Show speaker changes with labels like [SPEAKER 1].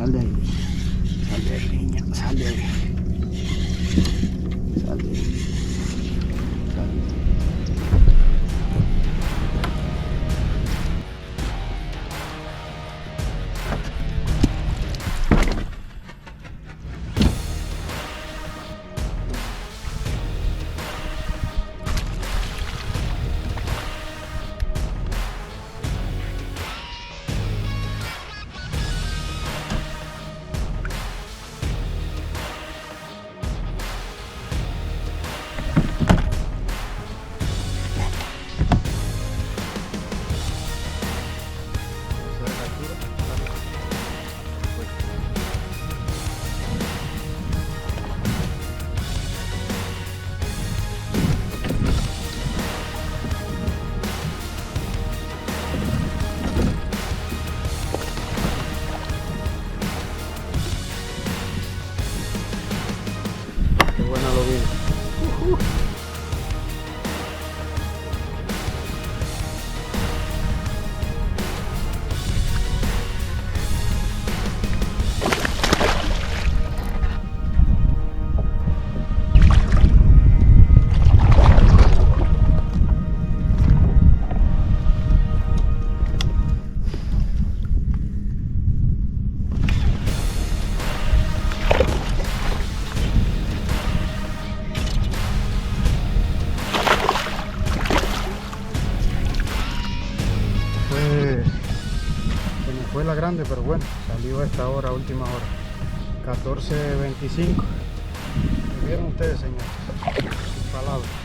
[SPEAKER 1] sal de ahí. Sal de ahí, niña. Sal de ahí. Sal de ahí. Sal de ahí. Qué buena lo vi. Se me fue la grande, pero bueno, salió a esta hora, última hora, 14:25. ¿Qué vieron ustedes, señores? Palabras.